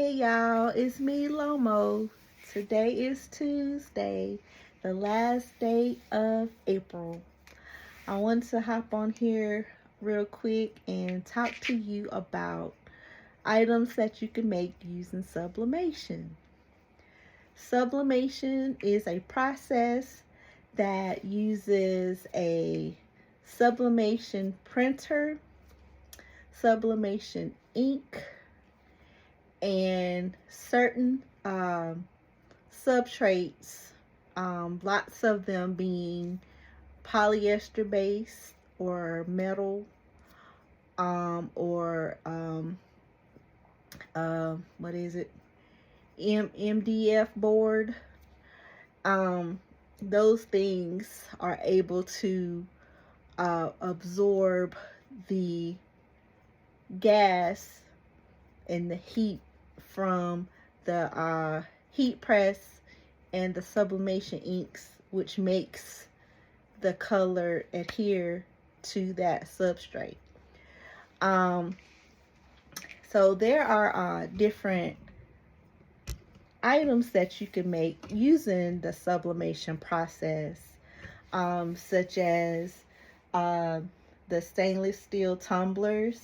Hey y'all, it's me Lomo. Today is Tuesday, the last day of April. I wanted to hop on here real quick and talk to you about items that you can make using sublimation. Sublimation is a process that uses a sublimation printer, sublimation ink, and certain substrates, lots of them being polyester based or metal, or what is it, MDF board. Those things are able to absorb the gas and the heat from the heat press and the sublimation inks, which makes the color adhere to that substrate. So there are different items that you can make using the sublimation process, such as the stainless steel tumblers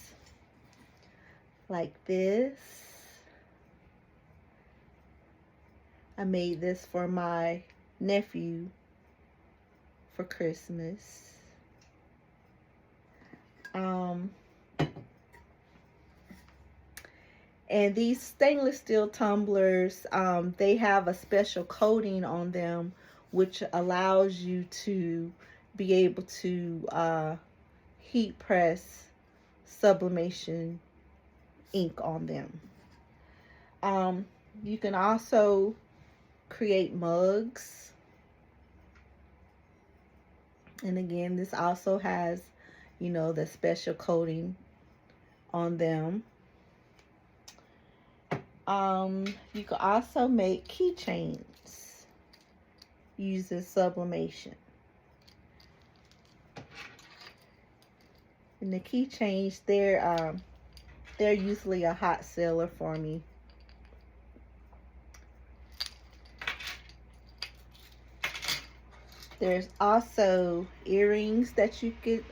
like this. I made this for my nephew for Christmas. And these stainless steel tumblers, they have a special coating on them which allows you to be able to heat press sublimation ink on them. You can also create mugs, and again, this also has, the special coating on them. You can also make keychains using sublimation. And the keychains, they're usually a hot seller for me. There's also earrings that you could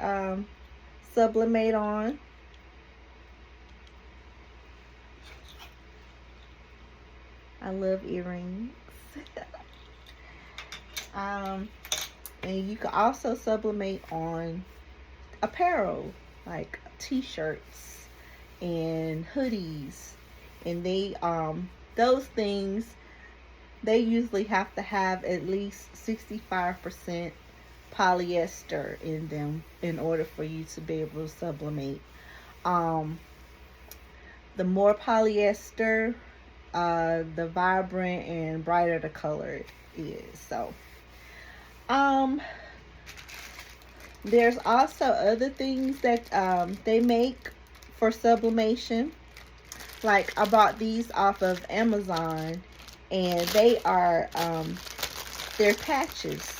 sublimate on. I love earrings. And you can also sublimate on apparel like t-shirts and hoodies, and those things, they usually have to have at least 65% polyester in them in order for you to be able to sublimate. The more polyester, the vibrant and brighter the color is. So there's also other things that they make for sublimation. Like, I bought these off of Amazon, and they are they're patches.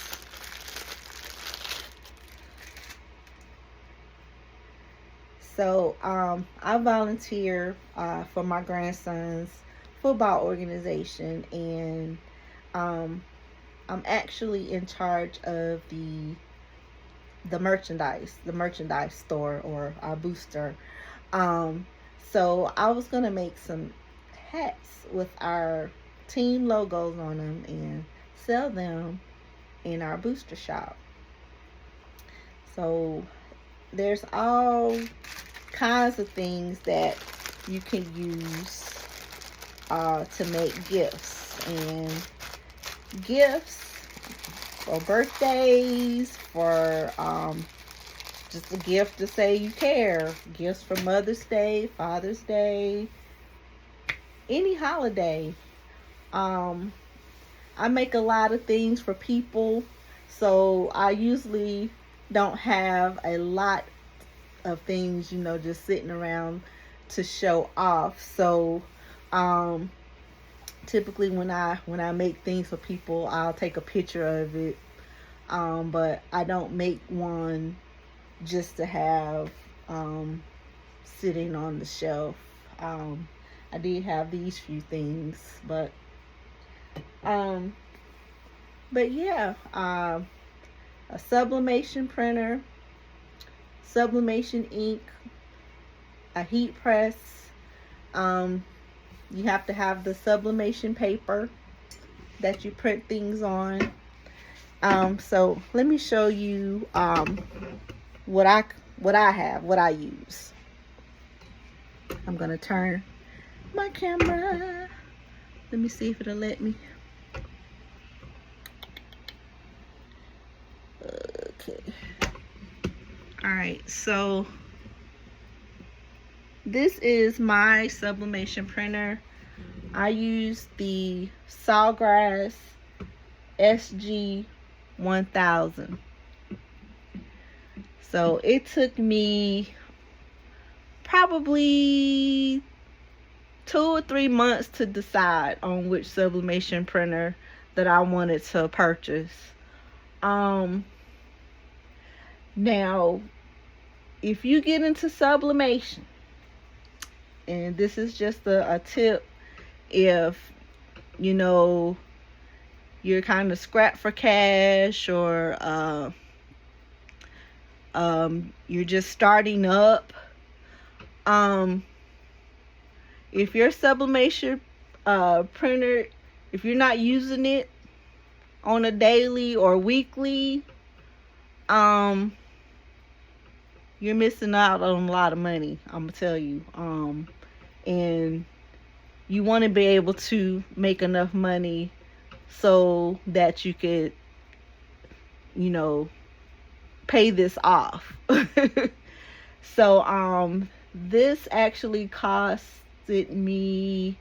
So I volunteer for my grandson's football organization, and I'm actually in charge of the merchandise store, or our booster. So I was gonna make some hats with our team logos on them and sell them in our booster shop. So there's all kinds of things that you can use to make gifts, and gifts for birthdays, for just a gift to say you care, gifts for Mother's Day, Father's Day, any holiday. I make a lot of things for people, so I usually don't have a lot of things, just sitting around to show off. So typically when I make things for people, I'll take a picture of it, but I don't make one just to have sitting on the shelf. I did have these few things, um but yeah, a sublimation printer, sublimation ink, a heat press. um you have to have the sublimation paper that you print things on. So let me show you what I use. I'm gonna turn my camera. Let me see if it'll let me. Okay. All right, so this is my sublimation printer. I use the Sawgrass SG 1000. So it took me probably 2 or 3 months to decide on which sublimation printer that I wanted to purchase. Now, if you get into sublimation, and this is just a tip, if you know you're kind of strapped for cash, or you're just starting up, if your sublimation printer, if you're not using it on a daily or weekly, you're missing out on a lot of money, I'm gonna tell you. And you want to be able to make enough money so that you could, you know, pay this off. So this actually costed me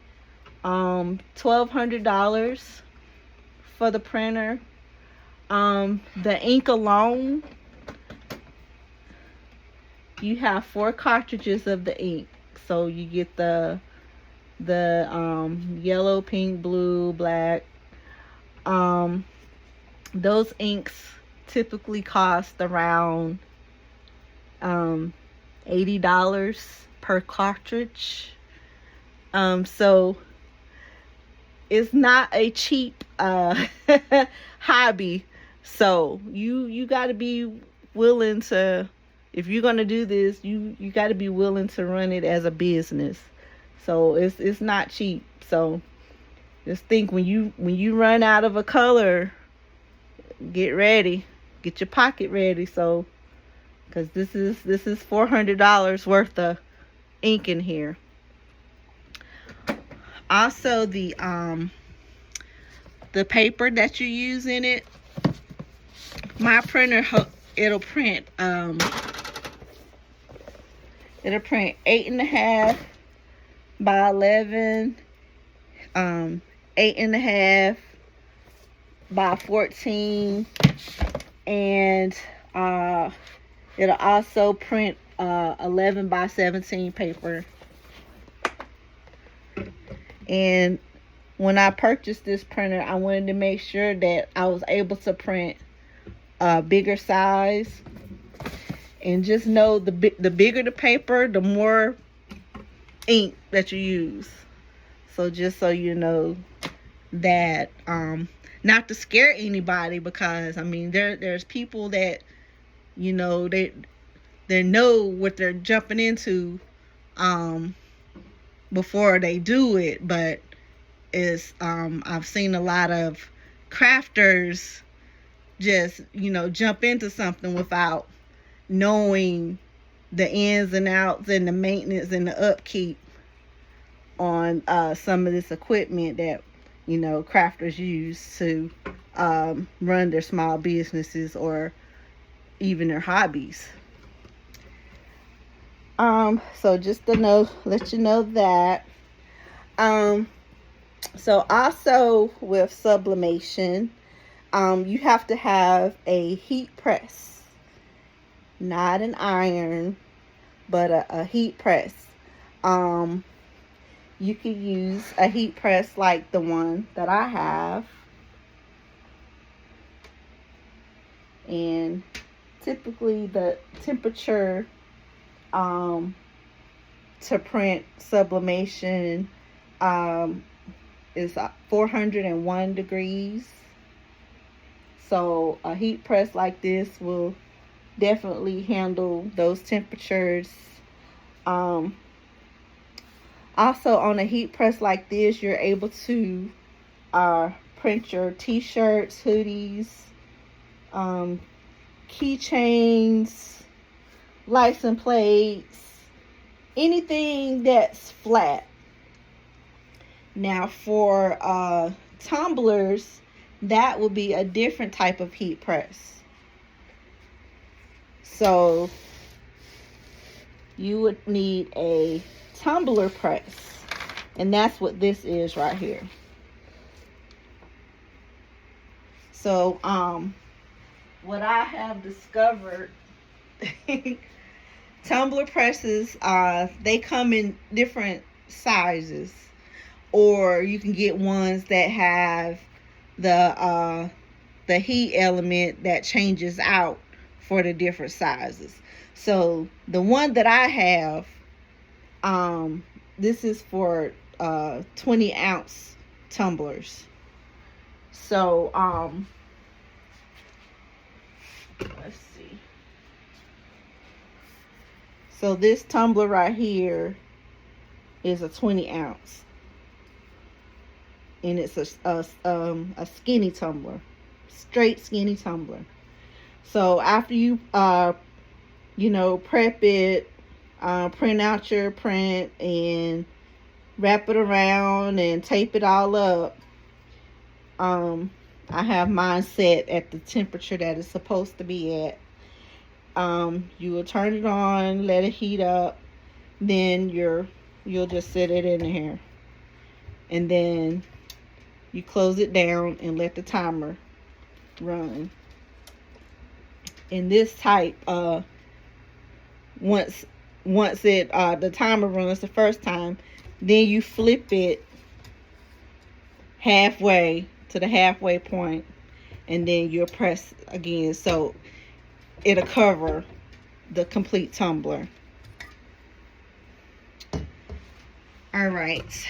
$1,200 for the printer. The ink alone, you have 4 cartridges of the ink. So you get the yellow, pink, blue, black. Those inks typically cost around $80 per cartridge. So it's not a cheap hobby. So you got to be willing to, if you're gonna do this, you got to be willing to run it as a business. So it's not cheap. So just think, when you run out of a color, get ready, get your pocket ready. So, because this is $400 worth of ink in here. Also, the paper that you use in it, my printer, it'll print 8.5 by 11, 8.5 by 14, and it'll also print 11 by 17 paper. And when I purchased this printer, I wanted to make sure that I was able to print a bigger size. And just know, the bigger the paper, the more ink that you use. So just so you know that, not to scare anybody, because I mean there's people that, you know, they know what they're jumping into before they do it. But it's I've seen a lot of crafters just, you know, jump into something without knowing the ins and outs and the maintenance and the upkeep on some of this equipment that, you know, crafters use to run their small businesses or even their hobbies. So just to know, let you know that. So also with sublimation, you have to have a heat press. Not an iron, but a heat press. You could use a heat press like the one that I have. And typically the temperature to print sublimation is 401 degrees. So a heat press like this will definitely handle those temperatures. Also on a heat press like this, you're able to print your t-shirts, hoodies, keychains, license plates, anything that's flat. Now for tumblers, that will be a different type of heat press. So you would need a tumbler press, and that's what this is right here. So what I have discovered, tumbler presses, they come in different sizes, or you can get ones that have the heat element that changes out for the different sizes. So the one that I have, this is for 20-ounce tumblers. So let's see. So this tumbler right here is a 20-ounce, and it's a skinny tumbler, straight skinny tumbler. So after you prep it, print out your print and wrap it around and tape it all up, I have mine set at the temperature that it's supposed to be at. You will turn it on, let it heat up, then you'll just set it in here, and then you close it down and let the timer run. In this type, once it the timer runs the first time, then you flip it halfway to the halfway point, and then you'll press again, so it'll cover the complete tumbler. All right.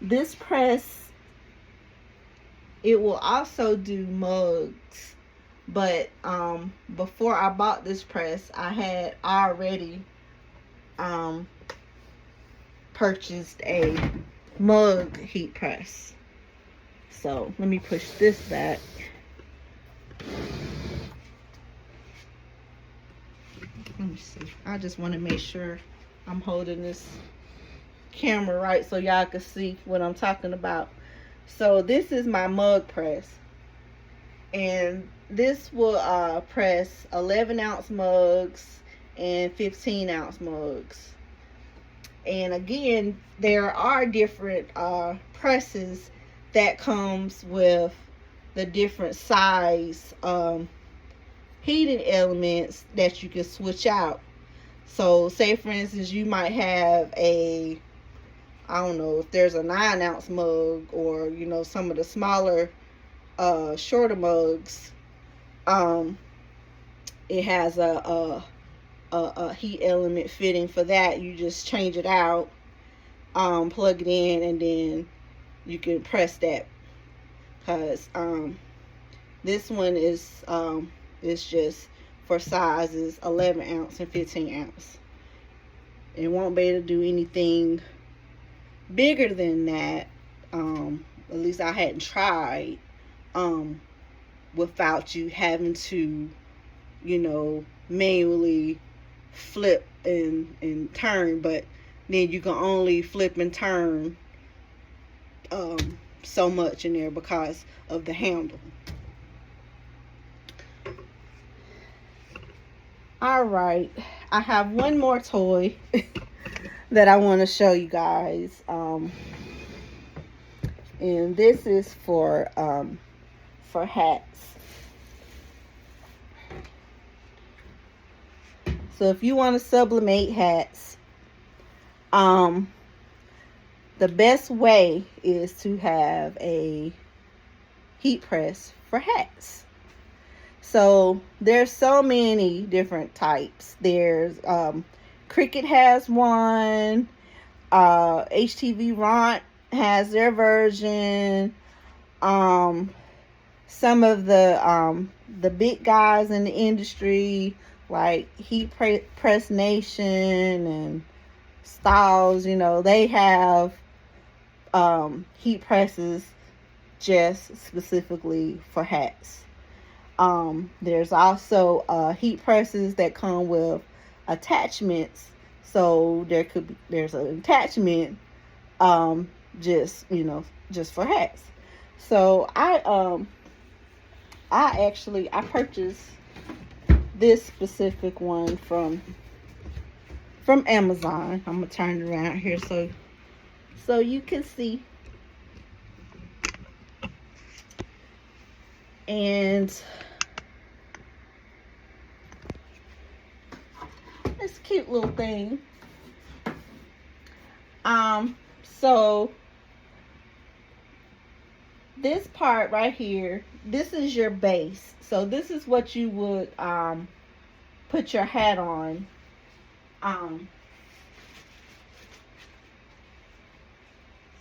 This press, it will also do mugs, but before I bought this press, I had already purchased a mug heat press. So let me push this back. Let me see. I just want to make sure I'm holding this camera right so y'all can see what I'm talking about. So this is my mug press, and this will press 11-ounce mugs and 15-ounce mugs. And again, there are different presses that comes with the different size heating elements that you can switch out. So say for instance, you might have a, I don't know, if there's a 9-ounce mug, or some of the smaller shorter mugs, it has a heat element fitting for that. You just change it out, plug it in, and then you can press that, because this one is just for sizes 11-ounce and 15-ounce. It won't be able to do anything bigger than that. At least I hadn't tried, without you having to manually flip and turn. But then you can only flip and turn so much in there because of the handle. All right, I have one more toy that I want to show you guys, and this is for hats. So if you want to sublimate hats, the best way is to have a heat press for hats. So there's so many different types. There's Cricut has one, HTV Ront has their version. Some of the big guys in the industry like Press Nation and Styles, you know, they have heat presses just specifically for hats. There's also heat presses that come with attachments, so there's an attachment just, you know, just for hats. So I purchased this specific one from Amazon. I'm gonna turn it around here so you can see. And it's a cute little thing. So this part right here, this is your base. So this is what you would put your hat on.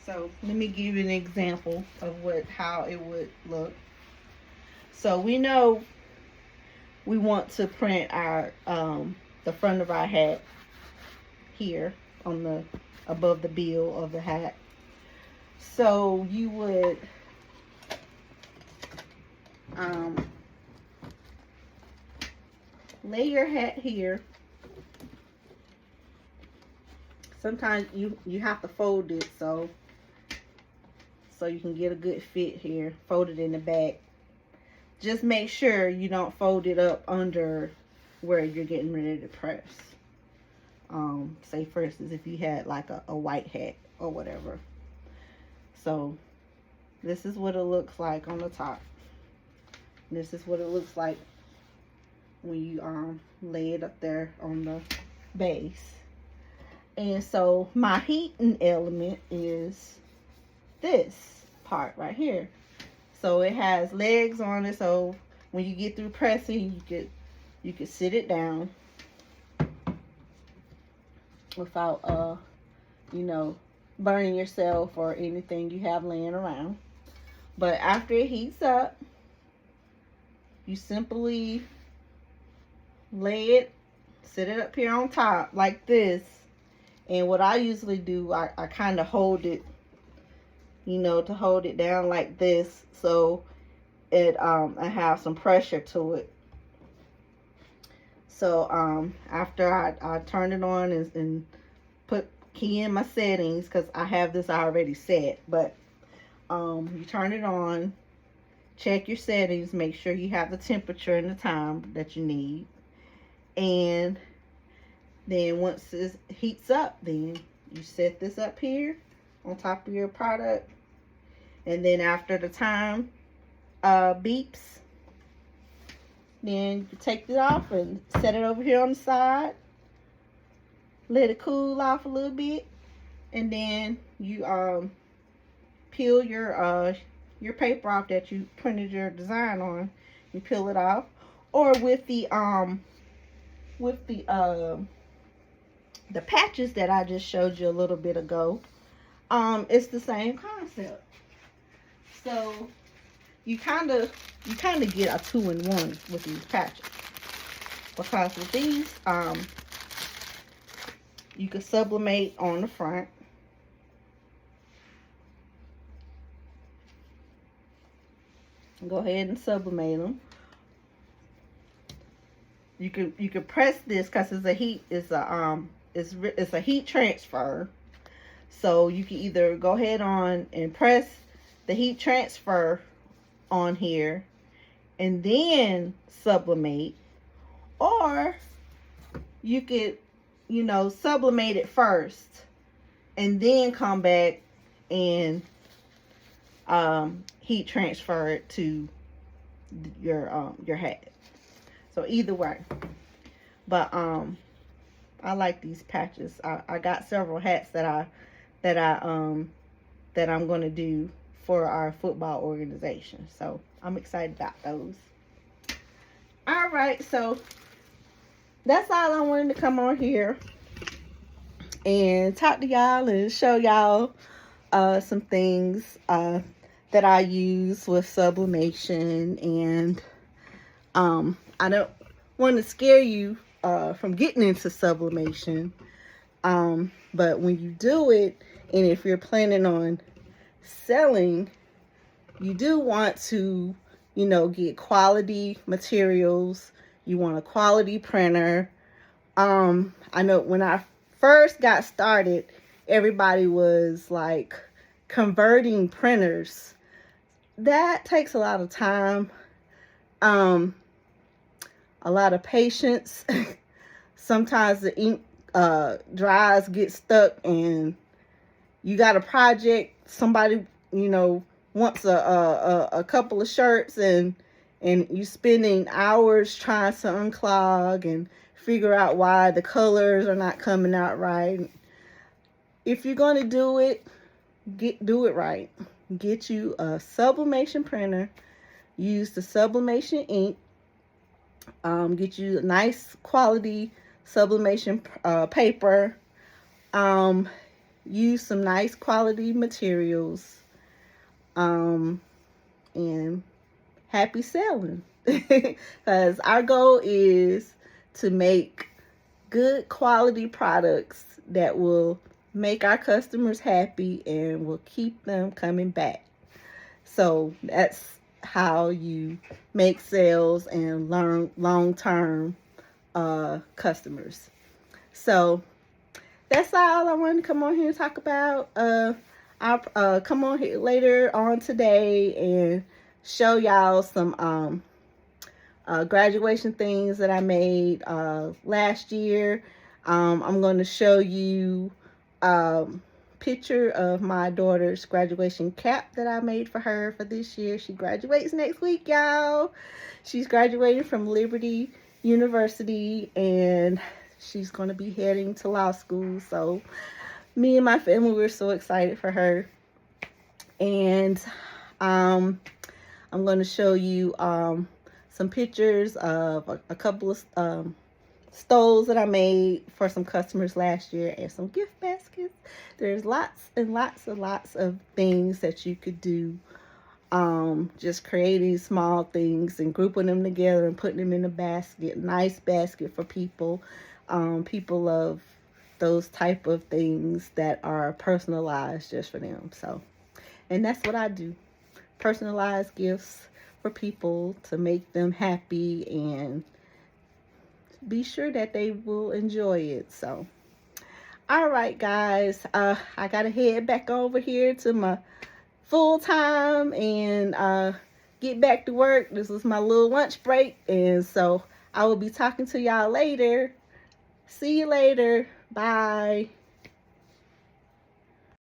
So let me give you an example of how it would look. So we know we want to print our the front of our hat here on the above the bill of the hat. So you would lay your hat here. Sometimes you have to fold it so you can get a good fit here. Fold it in the back. Just make sure you don't fold it up under where you're getting ready to press. Say for instance, if you had like a white hat or whatever. So this is what it looks like on the top. This is what it looks like when you lay it up there on the base. And so my heating element is this part right here. So it has legs on it, so when you get through pressing, you could sit it down without you know, burning yourself or anything you have laying around. But after it heats up, you simply sit it up here on top like this. And what I usually do, I kind of hold it, you know, to hold it down like this, so it I have some pressure to it. So after I turn it on and key in my settings, because I have this already set, but you turn it on, check your settings, make sure you have the temperature and the time that you need, and then once it heats up, then you set this up here on top of your product, and then after the time beeps, then you take it off and set it over here on the side, let it cool off a little bit, and then you peel your paper off that you printed your design on. You peel it off, or with the patches that I just showed you a little bit ago, it's the same concept. So you kind of get a 2-in-1 with these patches, because with these you can sublimate on the front. Go ahead and sublimate them. You can press this because it's a heat transfer. So you can either go ahead on and press the heat transfer on here and then sublimate, or you could, you know, sublimate it first and then come back and heat transfer it to your hat. So either way, but I like these patches. I got several hats that I'm gonna do for our football organization, so I'm excited about those. All right, so that's all I wanted to come on here and talk to y'all and show y'all some things that I use with sublimation. And I don't want to scare you from getting into sublimation, but when you do it, and if you're planning on selling, you do want to, get quality materials. You want a quality printer. I know when I first got started, everybody was like converting printers. That takes a lot of time, a lot of patience. Sometimes the ink dries, get stuck, and you got a project. Somebody, wants a couple of shirts, and you spending hours trying to unclog and figure out why the colors are not coming out right. If you're going to do it, do it right. Get you a sublimation printer. Use the sublimation ink. Get you a nice quality sublimation paper. Use some nice quality materials. And happy selling. Because our goal is to make good quality products that will make our customers happy and will keep them coming back. So that's how you make sales and learn long-term customers. So that's all I wanted to come on here and talk about. I'll come on here later on today and show y'all some graduation things that I made last year. I'm going to show you picture of my daughter's graduation cap that I made for her for this year. She graduates next week, y'all. She's graduating from Liberty University, and she's going to be heading to law school. So me and my family, we're so excited for her. And I'm going to show you some pictures of a couple of stoles that I made for some customers last year, and some gift baskets. There's lots and lots and lots of things that you could do. Just creating small things and grouping them together and putting them in a basket. Nice basket for people. People love those type of things that are personalized just for them. So, and that's what I do. Personalized gifts for people to make them happy and be sure that they will enjoy it. So, all right, guys, I gotta head back over here to my full time and get back to work. This was my little lunch break, and so I will be talking to y'all later. See you later. Bye.